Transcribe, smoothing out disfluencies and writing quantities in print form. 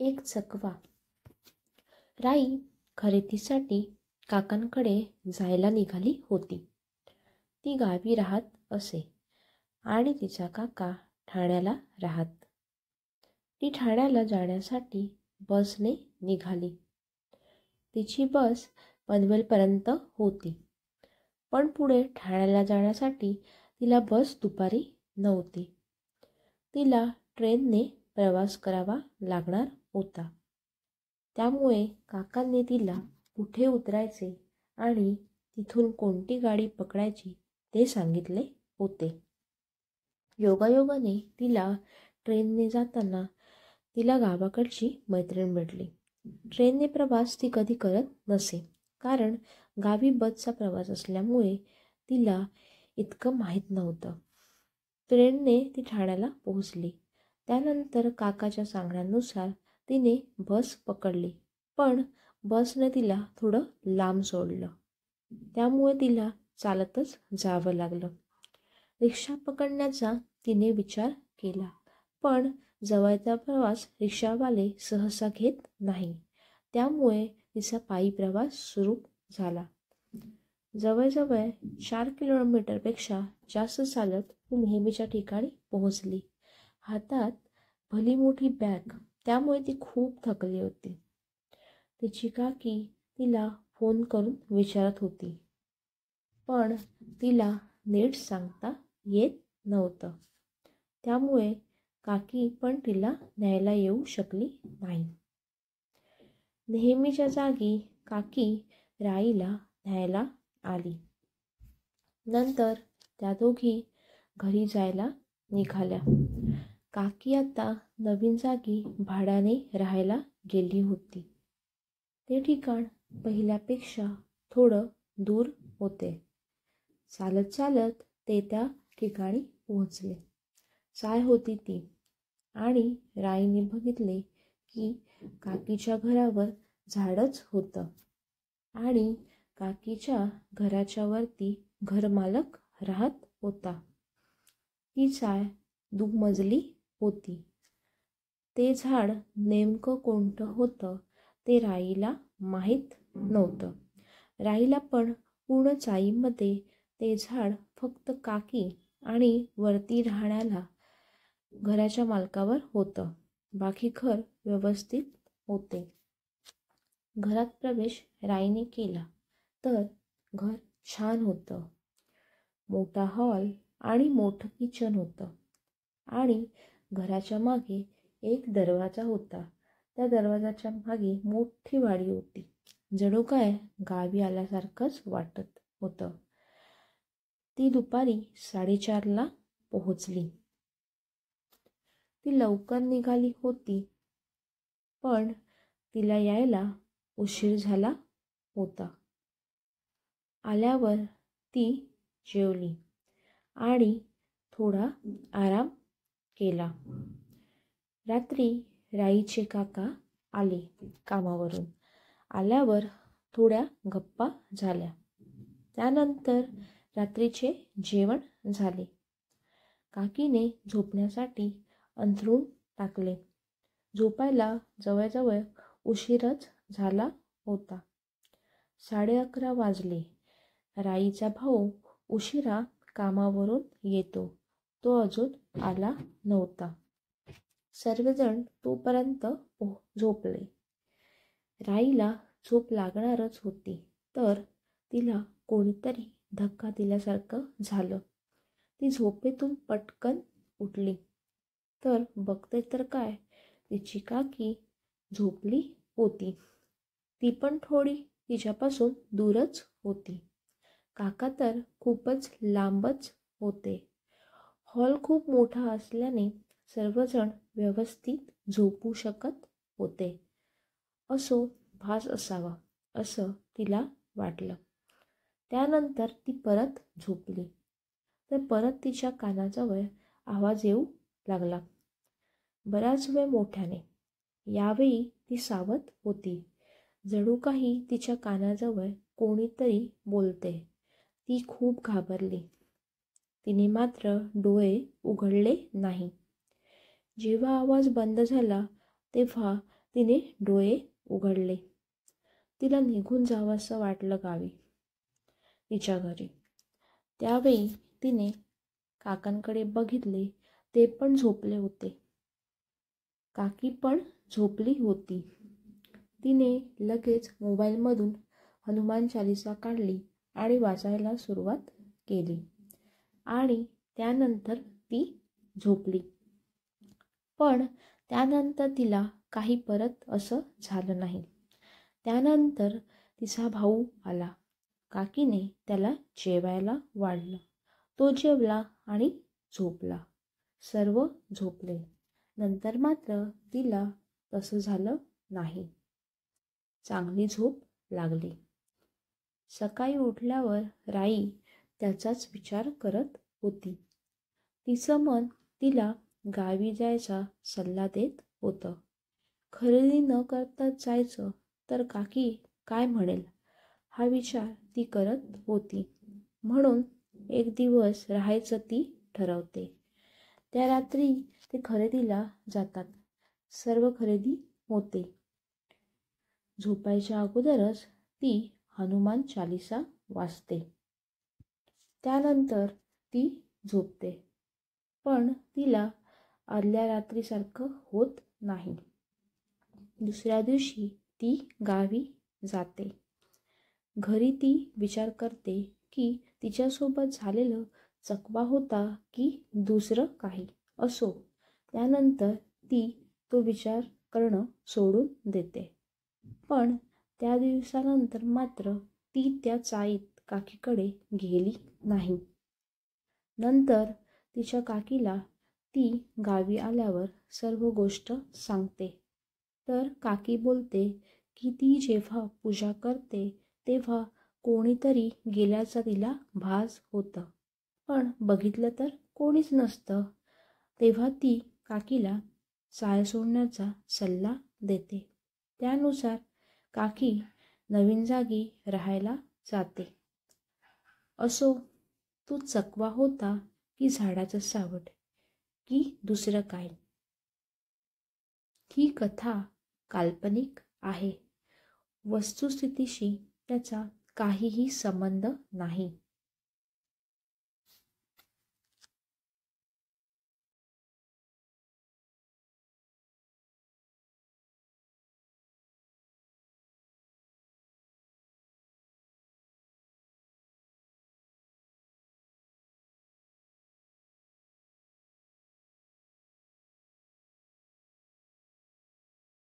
एक चकवा. राई खरेदीसाठी काकांकडे जायला निघाली होती. ती गावी राहत असे आणि तिचा काका ठाण्याला राहत. ती ठाण्याला जाण्यासाठी बसने निघाली. तिची बस पनवेलपर्यंत होती, पण पुढे ठाण्याला जाण्यासाठी तिला बस दुपारी नव्हती. तिला ट्रेनने प्रवास करावा लागणार होता. त्यामुळे काकांनी तिला कुठे उतरायचे आणि तिथून कोणती गाडी पकडायची ते सांगितले होते. योगायोगाने तिला ट्रेनने जाताना तिला गावाकडची मैत्रीण भेटली. ट्रेनने प्रवास ती कधी करत नसे, कारण गावी बसचा प्रवास असल्यामुळे तिला इतकं माहीत नव्हतं. ट्रेनने ती ठाण्याला पोहोचली. त्यानंतर काकाच्या सांगण्यानुसार तिने बस पकडली, पण बसने तिला थोडं लांब सोडलं. त्यामुळे तिला चालतच जावं लागलं. रिक्षा पकडण्याचा तिने विचार केला, पण जवळचा प्रवास रिक्षावाले सहसा घेत नाही. त्यामुळे तिचा पायी प्रवास सुरू झाला. जवळजवळ 4 किलोमीटरपेक्षा जास्त चालत ती नेहमीच्या ठिकाणी पोहोचली. हातात भली मोठी बॅग, त्यामुळे ती खूप थकली होती. तिची काकी तिला फोन करून विचारत होती, पण तिला नीट सांगता येत नव्हतं. त्यामुळे काकी पण तिला न्यायला येऊ शकली नाही. नेहमीच्या जागी काकी राईला न्यायला आली. नंतर त्या दोघी घरी जायला निघाल्या. काकी आता नवीन जागी भाड्याने राहायला गेली होती. ते ठिकाण पहिल्यापेक्षा थोडं दूर होते. चालत चालत ते त्या ठिकाणी पोहोचले. साय होती ती, आणि राईने बघितले की काकीच्या घरावर झाडच होतं आणि काकीच्या घराच्या वरती घरमालक राहत होता. ती चाळ दुमजली होती. ते झाड नेमकं कोणतं होतं ते राईला माहीत नव्हतं. राईला पण पूर्ण चाळीमध्ये ते झाड फक्त काकी आणि वरती राहण्याला घराच्या मालकावर होतं. बाकी घर व्यवस्थित होते. घरात प्रवेश राईने केला तर घर छान होतं. मोठा हॉल आणि मोठं किचन होतं आणि घराच्या मागे एक दरवाजा होता. त्या दरवाजाच्या मागे मोठी वाडी होती. जणू काय गावी आल्यासारखंच वाटत होतं. ती दुपारी 4:30ला पोहोचली. ती लवकर निघाली होती, पण तिला यायला उशीर झाला होता. आल्यावर ती जेवली आणि थोडा आराम केला. रात्री राईचे काका आले कामावरून. आल्यावर थोड्या गप्पा झाल्या. त्यानंतर रात्रीचे जेवण झाले. काकीने झोपण्यासाठी अंथरूण टाकले. झोपायला जवळजवळ उशीरच झाला होता. 11:30 वाजले. राईचा भाऊ उशिरा कामावरून येतो, तो अजून आला नव्हता. सर्वजण तोपर्यंत झोपले. राईला झोप लागणारच होती, तर तिला कोणीतरी धक्का दिल्यासारखं झालं. ती झोपेतून पटकन उठली तर बघते तर काय, तिची काकी झोपली होती. ती पण थोडी तिच्यापासून दूरच होती. काका तर खूपच लांबच होते. हॉल खूप मोठा असल्याने सर्वजण व्यवस्थित झोपू शकत होते. असो भास असावा असं तिला वाटलं. त्यानंतर ती परत झोपली तर परत तिच्या कानाजवळ आवाज येऊ लागला, बराच वेळ मोठ्याने. यावेळी ती सावध होती. जणू काही तिच्या कानाजवळ कोणीतरी बोलते. ती खूप घाबरली. तिने मात्र डोळे उघडले नाही. जेव्हा आवाज बंद झाला तेव्हा तिने डोळे उघडले. तिला निघून जावंसं वाटलं गावी, तिच्या घरी. त्यावेळी तिने काकांकडे बघितले, ते पण झोपले होते. काकी पण झोपली होती. तिने लगेच मोबाईलमधून हनुमान चालीसा काढली आणि वाचायला सुरुवात केली आणि त्यानंतर ती झोपली. पण त्यानंतर तिला काही परत असं झालं नाही. त्यानंतर तिचा भाऊ आला. काकीने त्याला जेवायला वाढलं. तो जेवला आणि झोपला. सर्व झोपले. नंतर मात्र तिला तसं झालं नाही. चांगली झोप लागली. सकाळी उठल्यावर राई त्याचाच विचार करत होती. तिचं मन तिला गावी जायचा सल्ला देत होतं. खरेदी न करताच जायचं तर काकी काय म्हणेल हा विचार ती करत होती. म्हणून एक दिवस राहायचं ती ठरवते. त्या रात्री ते खरेदीला जातात. सर्व खरेदी होते. झोपायच्या अगोदरच ती हनुमान चालीसा वाचते. त्यानंतर ती झोपते. पण तिला आदल्या रात्रीसारखं होत नाही. दुसऱ्या दिवशी ती गावी जाते. घरी ती विचार करते की तिच्यासोबत झालेलं चकवा होता की दुसरं काही असो. त्यानंतर ती तो विचार करणं सोडून देते. पण त्या दिवसानंतर मात्र ती त्या चाळीत काकीकडे गेली नाही. नंतर तिच्या काकीला ती गावी आल्यावर सर्व गोष्ट सांगते. तर काकी बोलते की ती जेव्हा पूजा करते तेव्हा कोणीतरी गेल्याचा तिला भास होतं. पण बघितलं तर कोणीच नसतं. तेव्हा ती काकीला चाळ सोडण्याचा सल्ला देते. त्यानुसार काकी नवीन जागी राहायला जाते. असो, तो चकवा होता की झाडाचं सावट की दुसरं काय, ही कथा काल्पनिक आहे. वस्तुस्थितीशी त्याचा काहीही संबंध नाही.